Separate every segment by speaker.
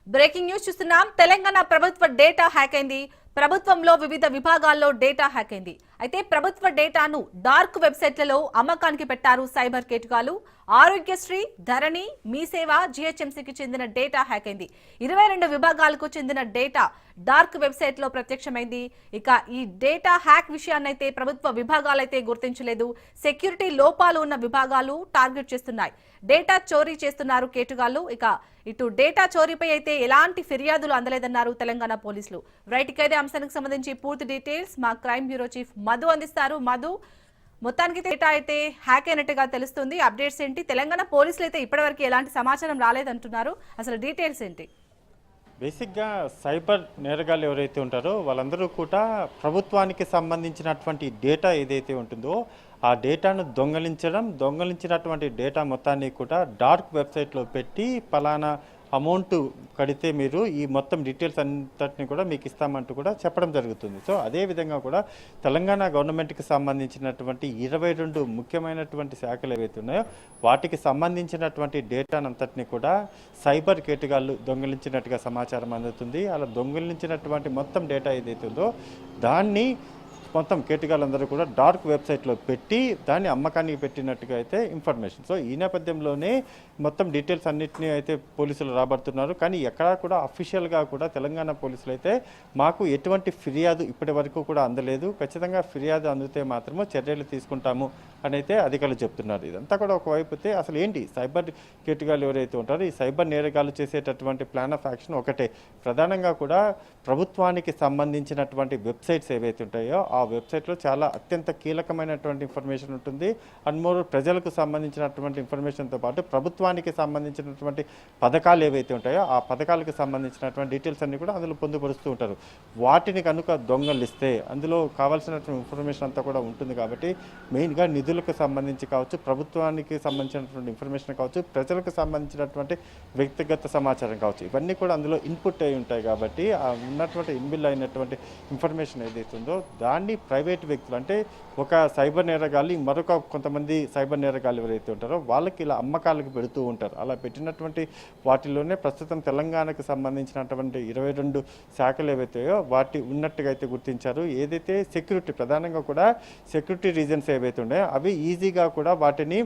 Speaker 1: Breaking news చూస్తున్నాం. తెలంగాణ ప్రభుత్వ data hack అయింది. ప్రభుత్వంలో వివిధ విభాగాల్లో డేటా హ్యాక్ అయింది. అయితే ప్రభుత్వ డేటాను డార్క్ వెబ్సైట్లలో అమ్మకానికి పెట్టారు సైబర్ కేటుగాలు. ఆరోగ్యశ్రీ, ధరణి, మీ సేవ, జీహెచ్ఎంసీకి చెందిన డేటా హ్యాక్ అయింది. 22 విభాగాలకు చెందిన డేటా డార్క్ వెబ్సైట్ లో ప్రత్యక్షమైంది. ఇక ఈ డేటా హ్యాక్ విషయాన్నైతే ప్రభుత్వ విభాగాలైతే గుర్తించలేదు. సెక్యూరిటీ లోపాలు ఉన్న విభాగాలు టార్గెట్ చేస్తున్నాయి. డేటా చోరీ చేస్తున్నారు కేటుగాళ్లు. ఇక ఇటు డేటా చోరీపై అయితే ఎలాంటి ఫిర్యాదులు అందలేదన్నారు తెలంగాణ పోలీసులు. రైట్, ఇదే అంశానికి సంబంధించి పూర్తి డీటెయిల్స్ మా క్రైమ్ బ్యూరో చీఫ్ మధు అందిస్తారు. మధు, మొత్తానికి డేటా అయితే హ్యాక్ అయినట్టుగా తెలుస్తుంది. అప్డేట్స్ ఏంటి? తెలంగాణ పోలీసులు అయితే ఇప్పటివరకు ఎలాంటి సమాచారం రాలేదంటున్నారు. అసలు డీటెయిల్స్ ఏంటి?
Speaker 2: బేసిక్గా సైబర్ నేరగాళ్ళు ఎవరైతే ఉంటారో వాళ్ళందరూ కూడా ప్రభుత్వానికి సంబంధించినటువంటి డేటా ఏదైతే ఉంటుందో ఆ డేటాను దొంగలించినటువంటి డేటా మొత్తాన్ని కూడా డార్క్ వెబ్సైట్లో పెట్టి పలానా అమౌంట్ కడితే మీరు ఈ మొత్తం డీటెయిల్స్ అంతటిని కూడా మీకు ఇస్తామంటూ కూడా చెప్పడం జరుగుతుంది. సో అదేవిధంగా కూడా తెలంగాణ గవర్నమెంట్కి సంబంధించినటువంటి 22 ముఖ్యమైనటువంటి శాఖలు ఏవైతే ఉన్నాయో వాటికి సంబంధించినటువంటి డేటానంతటిని కూడా సైబర్ కేటుగాళ్ళు దొంగిలించినట్టుగా సమాచారం అందుతుంది. అలా దొంగిలించినటువంటి మొత్తం డేటా ఏదైతే ఉందో దాన్ని మొత్తం కేటుగాళ్ళందరూ కూడా డార్క్ వెబ్సైట్లో పెట్టి దాన్ని అమ్మకానికి పెట్టినట్టుగా అయితే ఇన్ఫర్మేషన్. సో ఈ నేపథ్యంలోనే మొత్తం డీటెయిల్స్ అన్నింటినీ అయితే పోలీసులు రాబడుతున్నారు. కానీ ఎక్కడా కూడా అఫీషియల్గా కూడా తెలంగాణ పోలీసులు అయితే మాకు ఎటువంటి ఫిర్యాదు ఇప్పటి వరకు కూడా అందలేదు, ఖచ్చితంగా ఫిర్యాదు అందితే మాత్రమే చర్యలు తీసుకుంటాము అని అయితే అధికారులు చెప్తున్నారు. ఇదంతా కూడా ఒకవైపు అయితే అసలు ఏంటి సైబర్ కేటుగాళ్ళు ఎవరైతే ఉంటారో ఈ సైబర్ నేరగాళ్ళు చేసేటటువంటి ప్లాన్ ఆఫ్ యాక్షన్ ఒకటే. ప్రధానంగా కూడా ప్రభుత్వానికి సంబంధించినటువంటి వెబ్సైట్స్ ఏవైతే ఉంటాయో ఆ వెబ్సైట్లో చాలా అత్యంత కీలకమైనటువంటి ఇన్ఫర్మేషన్ ఉంటుంది. అండ్ మోర్ ప్రజలకు సంబంధించినటువంటి ఇన్ఫర్మేషన్తో పాటు ప్రభుత్వానికి సంబంధించినటువంటి పథకాలు ఏవైతే ఉంటాయో ఆ పథకాలకు సంబంధించినటువంటి డీటెయిల్స్ అన్ని కూడా అందులో పొందుపరుస్తూ ఉంటారు. వాటిని కనుక దొంగలిస్తే అందులో కావాల్సినటువంటి ఇన్ఫర్మేషన్ అంతా కూడా ఉంటుంది. కాబట్టి మెయిన్గా నిధులకు సంబంధించి కావచ్చు, ప్రభుత్వానికి సంబంధించినటువంటి ఇన్ఫర్మేషన్ కావచ్చు, ప్రజలకు సంబంధించినటువంటి వ్యక్తిగత సమాచారం కావచ్చు, ఇవన్నీ కూడా అందులో ఇన్పుట్ అయి ఉంటాయి. కాబట్టి ఆ ఉన్నటువంటి ఇన్బిల్ అయినటువంటి ఇన్ఫర్మేషన్ ఏదైతే ఉందో దాన్ని ప్రైవేట్ వ్యక్తులు అంటే ఒక సైబర్ నేరగాళ్ళు మరొక కొంతమంది సైబర్ నేరగాళ్ళు ఎవరైతే ఉంటారో వాళ్ళకి ఇలా అమ్మకాలకు పెడుతూ ఉంటారు. అలా పెట్టినటువంటి వాటిలోనే ప్రస్తుతం తెలంగాణకు సంబంధించినటువంటి 22 శాఖలు ఏవైతాయో వాటి ఉన్నట్టుగా అయితే గుర్తించారు. ఏదైతే సెక్యూరిటీ ప్రధానంగా కూడా సెక్యూరిటీ రీజన్స్ ఏవైతే ఉన్నాయో అవి ఈజీగా కూడా వాటిని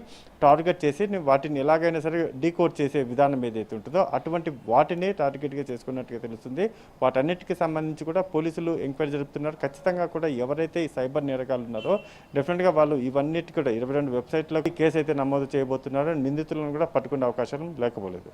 Speaker 2: టార్గెట్ చేసి వాటిని ఎలాగైనా సరే డీకోడ్ చేసే విధానం ఏదైతే ఉంటుందో అటువంటి వాటిని టార్గెట్గా చేసుకున్నట్టుగా తెలుస్తుంది. వాటన్నిటికీ సంబంధించి కూడా పోలీసులు ఎంక్వైరీ జరుపుతున్నారు. ఖచ్చితంగా కూడా ఎవరైతే ఈ సైబర్ నేరగాళ్ళు ఉన్నారో డెఫినెట్గా వాళ్ళు ఇవన్నిటి కూడా 22 వెబ్సైట్లకి కేసు అయితే నమోదు చేయబోతున్నారు. నిందితులను కూడా పట్టుకునే అవకాశం లేకపోలేదు.